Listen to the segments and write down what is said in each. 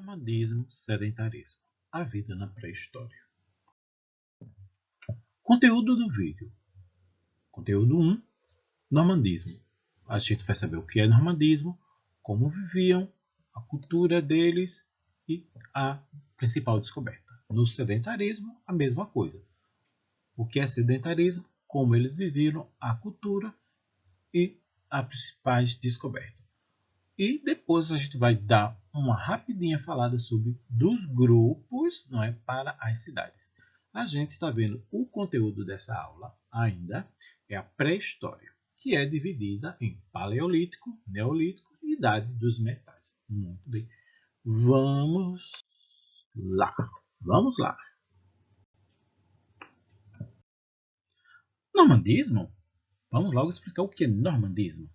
Nomadismo, sedentarismo. A vida na pré-história. Conteúdo do vídeo. Conteúdo 1. Nomadismo. A gente vai saber o que é nomadismo, como viviam, a cultura deles e a principal descoberta. No sedentarismo, a mesma coisa. O que é sedentarismo, como eles viviam, a cultura e as principais descobertas. E depois a gente vai dar uma rapidinha falada sobre dos grupos, não é, para as cidades. A gente está vendo o conteúdo dessa aula ainda é a pré-história, que é dividida em paleolítico, neolítico e idade dos metais. Muito bem. Vamos lá. Vamos lá. Normandismo? Vamos logo explicar o que é normandismo.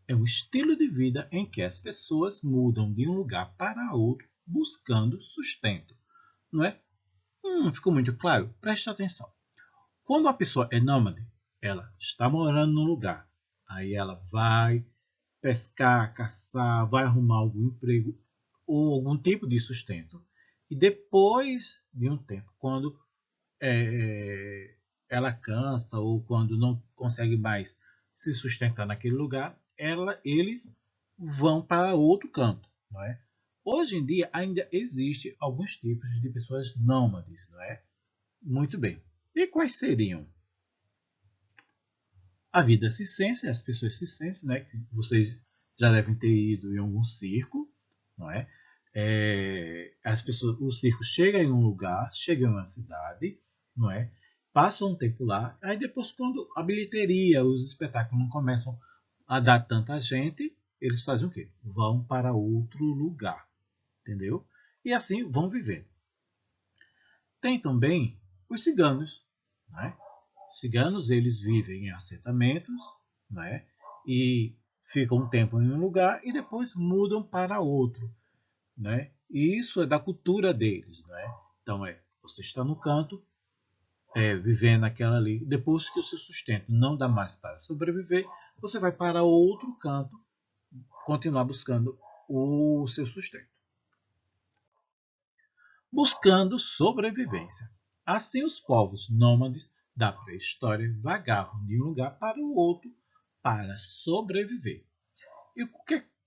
É o estilo de vida em que as pessoas mudam de um lugar para outro buscando sustento. Não é? Ficou muito claro? Preste atenção. Quando a pessoa é nômade, ela está morando num lugar. Aí ela vai pescar, caçar, vai arrumar algum emprego ou algum tipo de sustento. E depois de um tempo, quando ela cansa ou quando não consegue mais se sustentar naquele lugar, eles vão para outro canto, não é? Hoje em dia ainda existe alguns tipos de pessoas nômades, não é? Muito bem. E quais seriam? A vida circense, as pessoas circenses, né? Que vocês já devem ter ido em algum circo, não é? As pessoas, o circo chega em um lugar, chega em uma cidade, não é? Passa um tempo lá, aí depois quando a bilheteria, os espetáculos não começam a dar tanta gente, eles fazem o quê? Vão para outro lugar, entendeu? E assim vão vivendo. Tem também os ciganos, né? Os ciganos eles vivem em assentamentos, né? E ficam um tempo em um lugar e depois mudam para outro, né? E isso é da cultura deles, né? Então você está no canto, vivendo aquela ali. Depois que o seu sustento não dá mais para sobreviver, você vai para outro canto, continuar buscando o seu sustento. Buscando sobrevivência. Assim, os povos nômades da pré-história vagavam de um lugar para o outro para sobreviver. E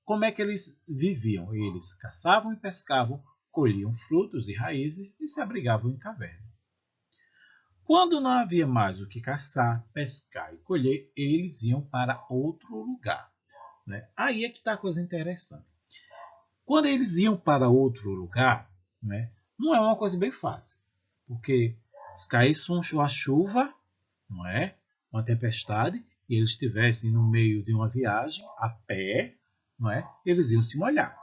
como é que eles viviam? Eles caçavam e pescavam, colhiam frutos e raízes e se abrigavam em cavernas. Quando não havia mais o que caçar, pescar e colher, eles iam para outro lugar, né? Aí é que está a coisa interessante. Quando eles iam para outro lugar, né, não é uma coisa bem fácil, porque se caísse uma chuva, não é, uma tempestade, e eles estivessem no meio de uma viagem a pé, não é, eles iam se molhar,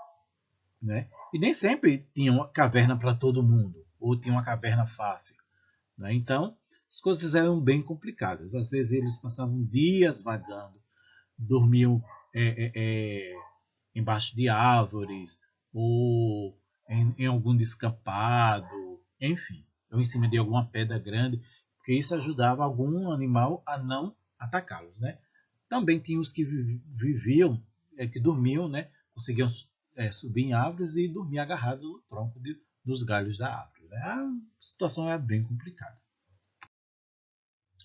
né? E nem sempre tinha uma caverna para todo mundo, ou tinha uma caverna fácil, né? Então as coisas eram bem complicadas. Às vezes eles passavam dias vagando, dormiam embaixo de árvores ou em algum descampado, enfim, ou em cima de alguma pedra grande, porque isso ajudava algum animal a não atacá-los, né? Também tinha os que viviam, que dormiam, né? Conseguiam subir em árvores e dormir agarrados no tronco dos galhos da árvore, né? A situação é bem complicada.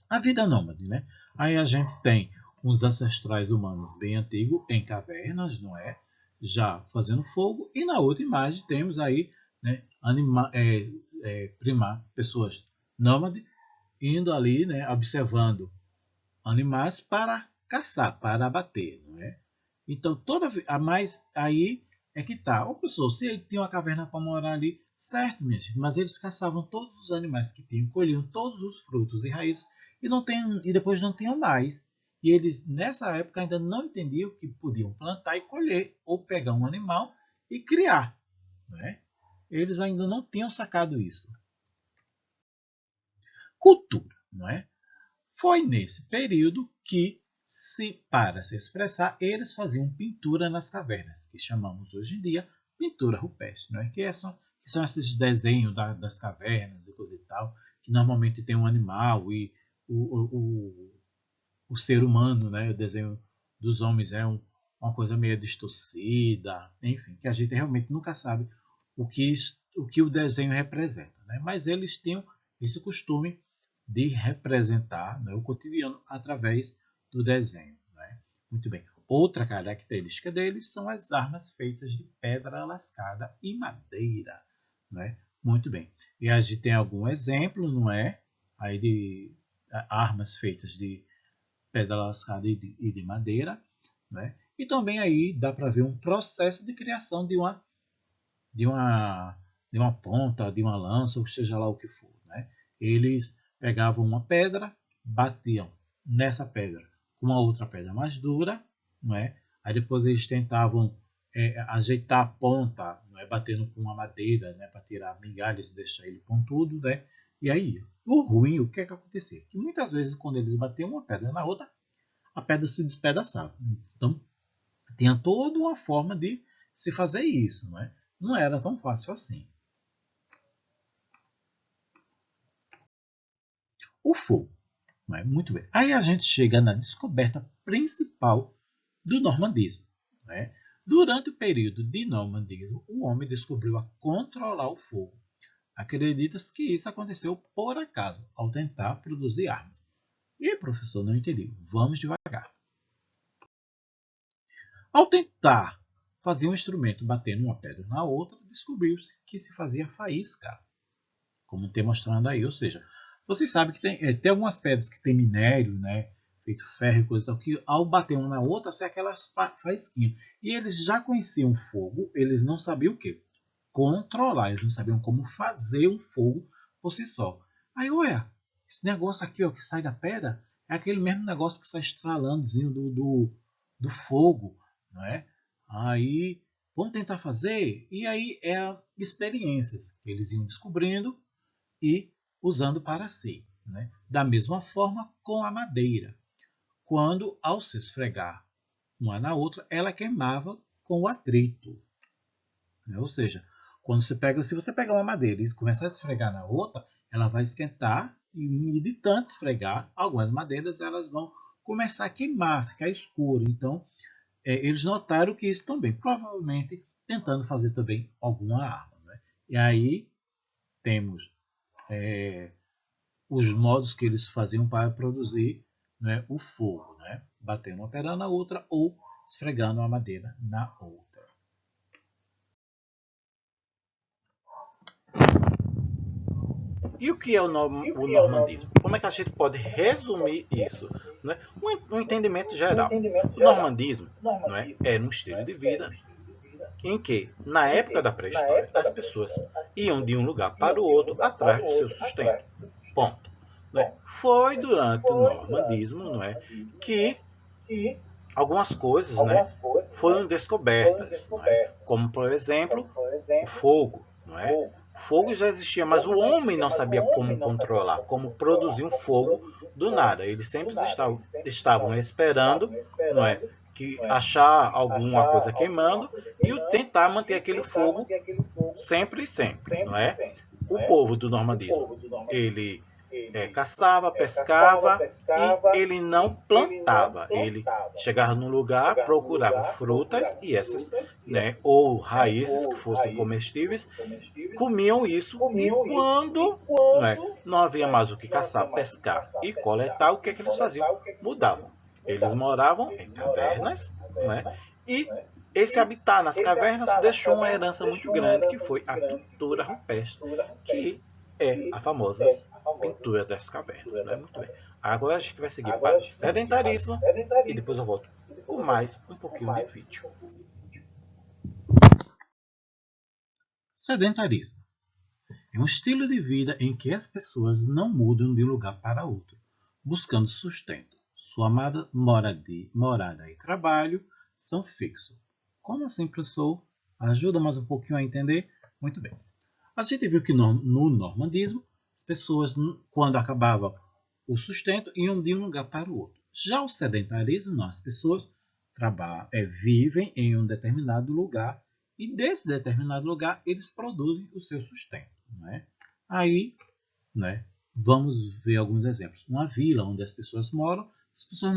A vida nômade, né? Aí a gente tem uns ancestrais humanos bem antigos em cavernas, não é? Já fazendo fogo. E na outra imagem temos aí, né, pessoas nômades indo ali, né, observando animais para caçar, para abater, não é? Então toda a mais aí é que tá. Ô pessoal, se ele tinha uma caverna para morar ali, certo, minha gente, mas eles caçavam todos os animais que tinham, colhiam todos os frutos e raízes e depois não tinham mais. E eles nessa época ainda não entendiam que podiam plantar e colher ou pegar um animal e criar, né? Eles ainda não tinham sacado isso. Cultura, não é? Foi nesse período que, para se expressar, eles faziam pintura nas cavernas, que chamamos hoje em dia pintura rupestre, não é? Que são esses desenhos das cavernas e coisa e tal, que normalmente tem um animal e o ser humano, né? O desenho dos homens é uma coisa meio distorcida, enfim, que a gente realmente nunca sabe o que o desenho representa, né? Mas eles tinham esse costume de representar, né, o cotidiano através do desenho, né? Muito bem. Outra característica deles são as armas feitas de pedra lascada e madeira, né? Muito bem. E a gente tem algum exemplo, não é? Aí de armas feitas de pedra lascada e de madeira, né? E também aí dá para ver um processo de criação de uma, de uma ponta, de uma lança, ou seja lá o que for, né? Eles pegavam uma pedra, batiam nessa pedra com uma outra pedra mais dura, não é? Aí depois eles tentavam ajeitar a ponta, não é? Batendo com uma madeira, né? Para tirar migalhas e deixar ele pontudo, né? E aí, o ruim, o que é que acontecia? Que muitas vezes quando eles batiam uma pedra na outra, a pedra se despedaçava. Então, tinha toda uma forma de se fazer isso, não é? Não era tão fácil assim. O fogo, não é? Muito bem. Aí a gente chega na descoberta principal do normandismo, não é? Durante o período de normandismo, o homem descobriu a controlar o fogo. Acredita-se que isso aconteceu por acaso, ao tentar produzir armas. E professor, não entendi. Vamos devagar. Ao tentar fazer um instrumento batendo uma pedra na outra, descobriu-se que se fazia faísca, como tem mostrando aí. Ou seja, vocês sabem que tem algumas pedras que tem minério, né, feito ferro e coisa tal, que ao bater uma na outra, sai aquelas faísquinhas. E eles já conheciam fogo, eles não sabiam o que? Controlar, eles não sabiam como fazer um fogo por si só. Aí, olha, esse negócio aqui ó, que sai da pedra é aquele mesmo negócio que sai estralandozinho do fogo, não é? Aí, vamos tentar fazer? E aí é experiências que eles iam descobrindo e usando para si, né? Da mesma forma com a madeira. Quando, ao se esfregar uma na outra, ela queimava com o atrito, né? Ou seja, se você pegar uma madeira e começar a esfregar na outra, ela vai esquentar e de tanto esfregar, algumas madeiras elas vão começar a queimar, ficar escuro. Então, eles notaram que isso também, provavelmente tentando fazer também alguma arma, né? E aí temos os modos que eles faziam para produzir, né, o fogo, né? Batendo uma pedra na outra ou esfregando a madeira na outra. E o que é o normandismo? Como é que a gente pode resumir isso? Né? Um entendimento geral. O normandismo, não é, era um estilo de vida em que, na época da pré-história, as pessoas iam de um lugar para o outro atrás do seu sustento. Ponto. Não é? Foi durante o normandismo, não é, que algumas coisas, né, foram descobertas, não é? Como, por exemplo, o fogo. Não é? O fogo já existia, mas o homem não sabia como controlar, como produzir um fogo do nada. Eles sempre estavam esperando, não é, que achar alguma coisa queimando e tentar manter aquele fogo sempre e sempre, não é? O povo do normandismo, ele caçava, pescava e ele não plantava. Ele chegava num lugar, procurava frutas e essas, né, ou raízes que fossem comestíveis, comiam isso e quando, né, não havia mais o que caçar, pescar e coletar, o que é que eles faziam? Mudavam. Eles moravam em cavernas, né, e esse habitat nas cavernas deixou uma herança muito grande que foi a pintura rupestre, que é a famosa pintura das cavernas. Né? Muito bem. Agora a gente vai seguir para o sedentarismo e depois eu volto com mais um pouquinho de vídeo. Sedentarismo é um estilo de vida em que as pessoas não mudam de um lugar para outro, buscando sustento. Sua morada e trabalho são fixos. Como assim, professor? Ajuda mais um pouquinho a entender? Muito bem. A gente viu que no normandismo, as pessoas, quando acabava o sustento, iam de um lugar para o outro. Já o sedentarismo, não, as pessoas vivem em um determinado lugar e desse determinado lugar eles produzem o seu sustento. Né? Aí, né, vamos ver alguns exemplos. Uma vila onde as pessoas moram, as pessoas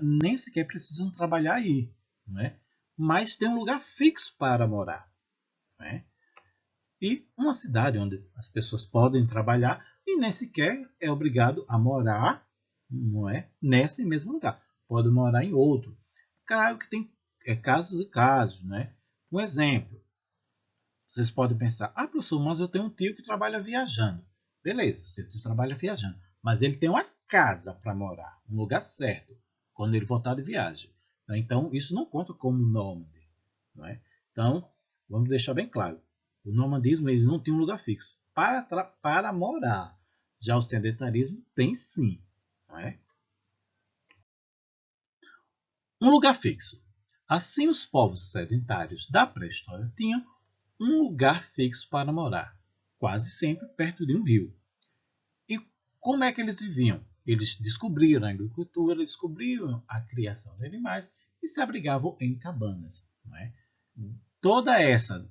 nem sequer precisam trabalhar aí. não é? Mas tem um lugar fixo para morar, não é? E uma cidade onde as pessoas podem trabalhar e nem sequer é obrigado a morar, não é, nesse mesmo lugar. Pode morar em outro. Claro que tem casos e casos, né? Um exemplo, vocês podem pensar, professor, mas eu tenho um tio que trabalha viajando. Beleza, seu tio trabalha viajando, mas ele tem uma casa para morar, um lugar certo, quando ele voltar de viagem. Então, isso não conta como nômade, não é? Então, vamos deixar bem claro, o nomadismo eles não tem um lugar fixo para morar. Já o sedentarismo tem sim, não é? Um lugar fixo. Assim, os povos sedentários da pré-história tinham um lugar fixo para morar, quase sempre perto de um rio. E como é que eles viviam? Eles descobriram a agricultura, descobriram a criação de animais e se abrigavam em cabanas. Não é?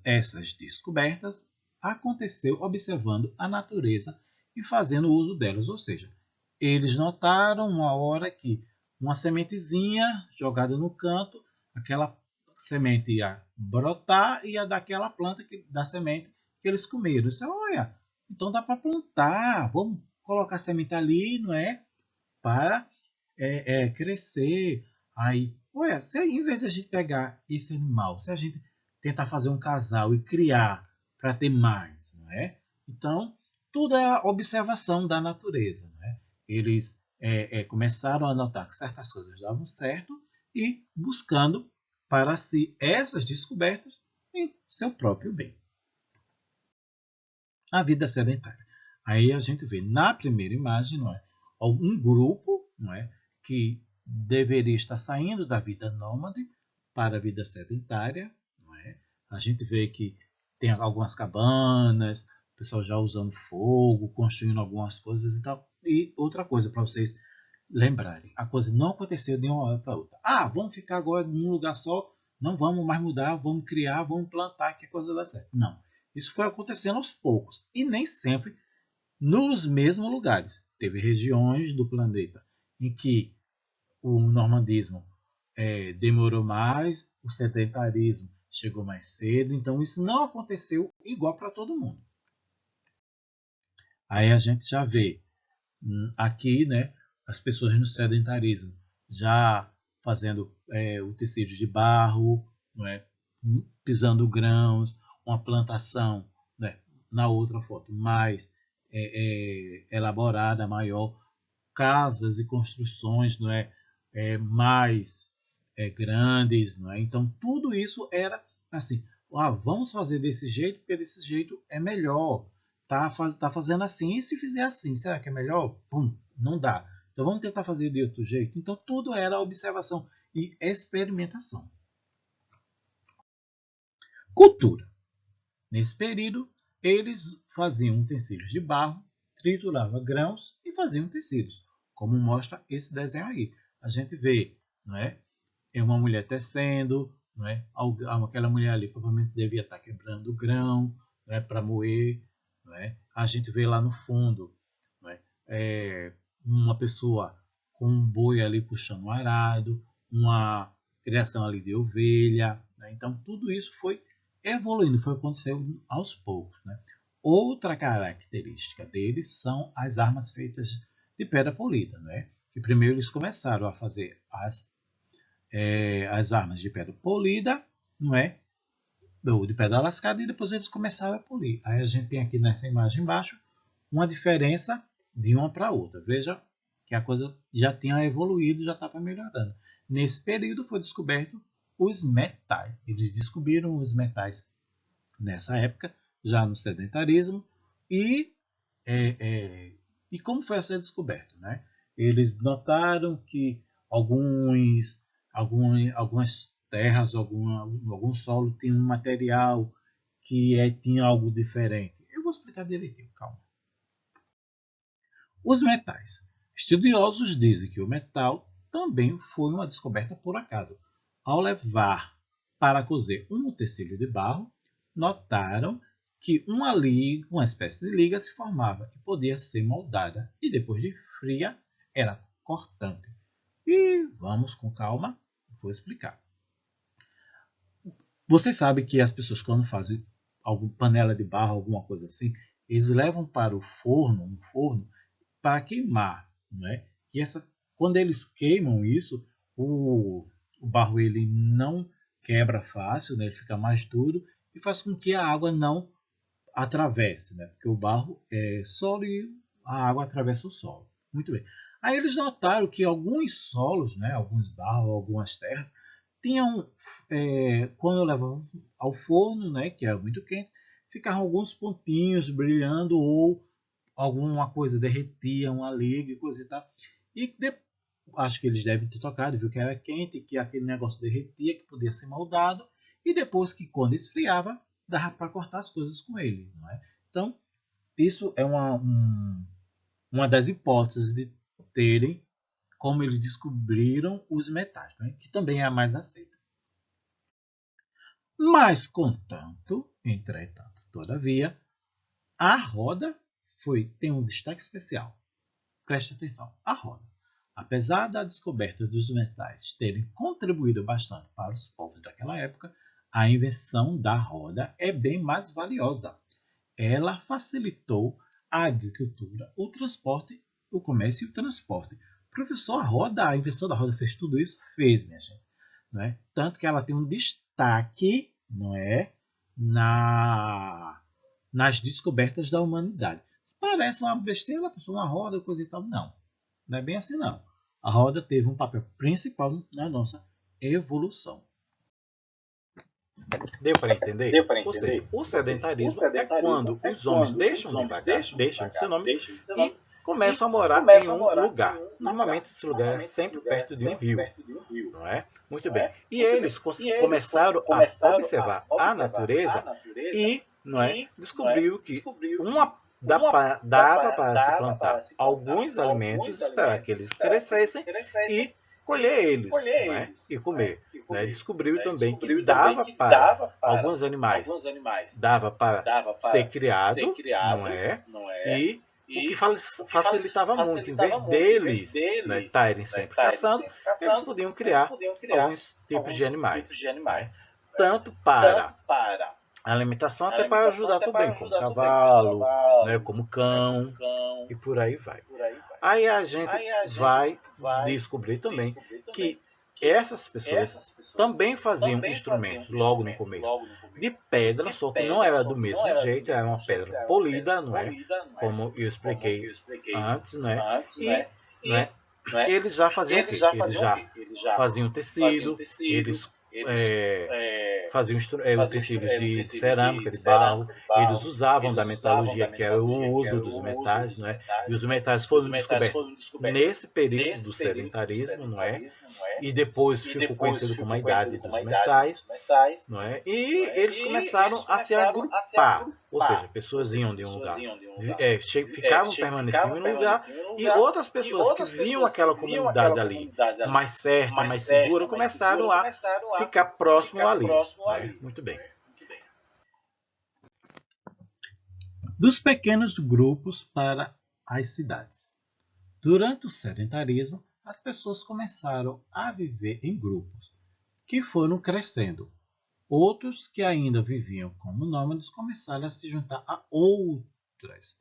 Essas descobertas aconteceu observando a natureza e fazendo uso delas, ou seja, eles notaram uma hora que uma sementezinha jogada no canto, aquela semente ia brotar e ia daquela planta da semente que eles comeram. Isso, olha, então dá para plantar, vamos colocar a semente ali, não é? Para crescer. Aí, olha, se em vez de a gente pegar esse animal, se a gente tentar fazer um casal e criar para ter mais, não é? Então, tudo é a observação da natureza, não é? Eles começaram a notar que certas coisas davam certo e buscando para si essas descobertas em seu próprio bem. A vida sedentária. Aí a gente vê na primeira imagem, não é, um grupo, não é, que deveria estar saindo da vida nômade para a vida sedentária, não é? A gente vê que tem algumas cabanas, o pessoal já usando fogo, construindo algumas coisas e tal. E outra coisa para vocês lembrarem, a coisa não aconteceu de uma hora para outra. Vamos ficar agora num lugar só, não vamos mais mudar, vamos criar, vamos plantar que a coisa dá certo. Não. Isso foi acontecendo aos poucos e nem sempre nos mesmos lugares. Teve regiões do planeta em que o normandismo demorou mais, o sedentarismo chegou mais cedo, então isso não aconteceu igual para todo mundo. Aí a gente já vê aqui, né, as pessoas no sedentarismo já fazendo o tecido de barro, não é? Pisando grãos, uma plantação, né, na outra foto mais elaborada, maior, casas e construções, não é, mais grandes, não é? Então tudo isso era assim, vamos fazer desse jeito porque desse jeito é melhor. Tá fazendo assim, e se fizer assim, será que é melhor? Pum, não dá. Então vamos tentar fazer de outro jeito. Então tudo era observação e experimentação. Cultura. Nesse período, eles faziam utensílios de barro, trituravam grãos e faziam tecidos, como mostra esse desenho aí. A gente vê, não é? É uma mulher tecendo, não é? Aquela mulher ali provavelmente devia estar quebrando o grão, não é? Para moer, não é? A gente vê lá no fundo, não é? Uma pessoa com um boi ali puxando um arado, uma criação ali de ovelha, né? Então tudo isso foi evoluindo, foi acontecendo aos poucos, né? Outra característica deles são as armas feitas de pedra polida, né? Que primeiro eles começaram a fazer as armas de pedra polida, não é? Ou de pedra lascada, e depois eles começaram a polir. Aí a gente tem aqui nessa imagem embaixo uma diferença de uma para outra. Veja que a coisa já tinha evoluído, já estava melhorando. Nesse período foi descoberto os metais. Eles descobriram os metais nessa época, já no sedentarismo, e, é, é, e como foi essa descoberta? Né? Eles notaram que algumas terras, algum solo tinha um material que tinha algo diferente. Eu vou explicar direitinho, calma. Os metais. Estudiosos dizem que o metal também foi uma descoberta por acaso. Ao levar para cozer um utensílio de barro, notaram que uma espécie de liga se formava e podia ser moldada, e depois de fria era cortante. E vamos com calma, vou explicar. Vocês sabem que as pessoas, quando fazem alguma panela de barro, alguma coisa assim, eles levam para o forno, um forno, para queimar, não é? E quando eles queimam isso, o barro ele não quebra fácil, né? Ele fica mais duro e faz com que a água não atravesse, né? Porque o barro é solo e a água atravessa o solo. Muito bem. Aí eles notaram que alguns solos, né? Alguns barros, algumas terras, tinham, quando levavam ao forno, né? Que era muito quente, ficavam alguns pontinhos brilhando ou alguma coisa derretia, uma liga, coisa e tal. E acho que eles devem ter tocado, viu que era quente, que aquele negócio derretia, que podia ser moldado, e depois que quando esfriava, dava para cortar as coisas com ele. Não é? Então, isso é uma das hipóteses de terem como eles descobriram os metais, né? Que também é a mais aceita. Mas, contanto, entretanto, todavia, a roda tem um destaque especial. Preste atenção, a roda. Apesar da descoberta dos metais terem contribuído bastante para os povos daquela época, a invenção da roda é bem mais valiosa. Ela facilitou a agricultura, o transporte, o comércio e o transporte. Professor, a invenção da roda fez tudo isso? Fez, minha gente. Não é? Tanto que ela tem um destaque, não é, nas descobertas da humanidade. Parece uma besteira, uma roda, coisa e tal. Não, não é bem assim não. A roda teve um papel principal na nossa evolução. Deu para entender? Ou seja, o sedentarismo é quando os homens deixam de vagar, deixam de ser nômades e começam a morar em um lugar. Normalmente esse lugar é sempre perto de um rio, não é? Muito bem. E eles começaram a observar a natureza e, não é, descobriu que dava para se plantar alguns alimentos, esperar que eles crescessem e colher eles, não é? E comer. Né? Descobriu também que dava para alguns animais, dava para ser criado, não é? E o que facilitava muito, em vez deles estarem sempre caçando, eles podiam criar alguns tipos de animais. Né? Tanto para a alimentação, até para ajudar também, como cavalo, né, como cão, e por aí vai. Aí a gente vai descobrir também que essas pessoas também faziam instrumentos, logo no começo, de pedra, só que não era do mesmo jeito, era uma pedra polida, não é? Como eu expliquei antes, não é? E não é? Eles já faziam o quê? Eles já faziam tecido, eles faziam utensílios de cerâmica, de barro, eles usavam da metalurgia, que era o uso dos metais, não é? E os metais foram descobertos nesse período do sedentarismo, não é? E depois ficou conhecido como a Idade dos Metais, não é? E eles começaram a se agrupar, ou seja, pessoas iam de um lugar, permaneciam em um lugar, e outras pessoas que viam aquela comunidade ali mais certa, mais segura, começaram a ficar próximo ali. Né? Muito bem. Dos pequenos grupos para as cidades. Durante o sedentarismo, as pessoas começaram a viver em grupos, que foram crescendo. Outros que ainda viviam como nômades começaram a se juntar a outras,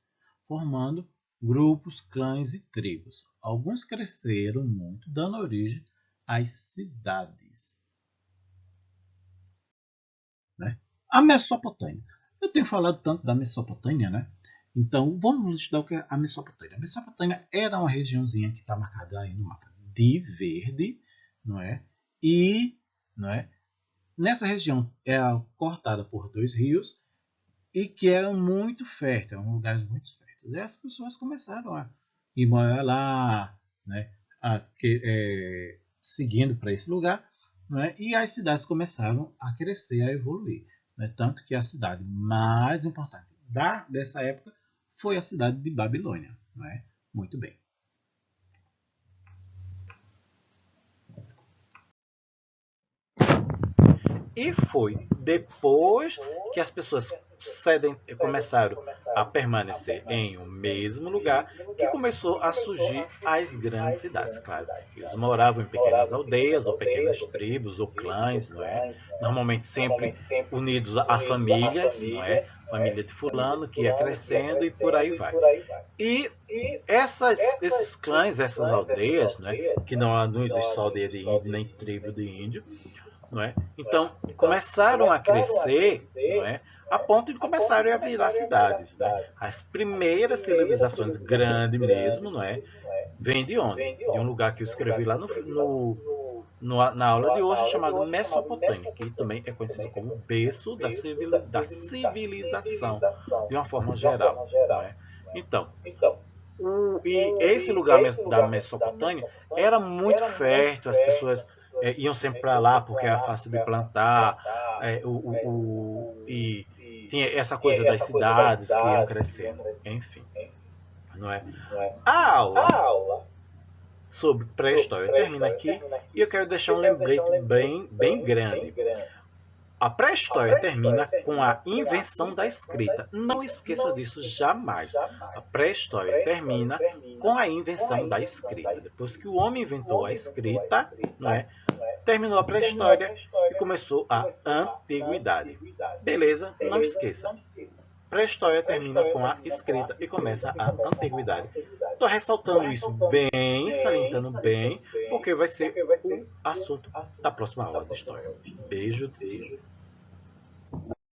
formando grupos, clãs e tribos. Alguns cresceram muito, dando origem às cidades. Né? A Mesopotâmia. Eu tenho falado tanto da Mesopotâmia, né? Então, vamos estudar o que é a Mesopotâmia. A Mesopotâmia era uma regiãozinha que está marcada aí no mapa de verde, não é? E, não é? Nessa região é cortada por 2 rios e que é muito fértil, um lugar muito fértil. E as pessoas começaram a ir morar lá, né? Seguindo para esse lugar, né? E as cidades começaram a crescer, a evoluir. Né? Tanto que a cidade mais importante dessa época foi a cidade de Babilônia. Né? Muito bem. E foi depois que as pessoas começaram a permanecer em um mesmo lugar que começou a surgir as grandes cidades, claro. Eles moravam em pequenas aldeias, ou pequenas tribos, ou clãs, não é? Normalmente sempre unidos a famílias, não é? Família de fulano que ia crescendo e por aí vai. E esses clãs, essas aldeias, né, que não existe só aldeia de índio, nem tribo de índio, não é? Então, começaram a crescer, não é? A ponto de começarem a virar cidades. Né? As primeiras civilizações grandes mesmo, não é? Vem de onde? De um lugar que eu escrevi lá na aula de hoje, chamado Mesopotâmia, que também é conhecido como o berço da civilização, de uma forma geral. Não é? Então, esse lugar da Mesopotâmia era muito fértil, as pessoas iam sempre para lá porque era fácil de plantar, e tinha essa coisa das cidades que iam crescendo, enfim. Não é? A aula sobre pré-história termina aqui e eu quero deixar um lembrete bem grande. A pré-história termina com a invenção da escrita. Não esqueça disso jamais. A pré-história termina com a invenção da escrita. Depois que o homem inventou a escrita, não é? Terminou a pré-história e começou a antiguidade. Beleza? Não esqueça. Pré-história termina com a escrita e começa a antiguidade. Estou ressaltando isso bem, salientando bem, porque vai ser o assunto da próxima aula de história. Beijo de ti.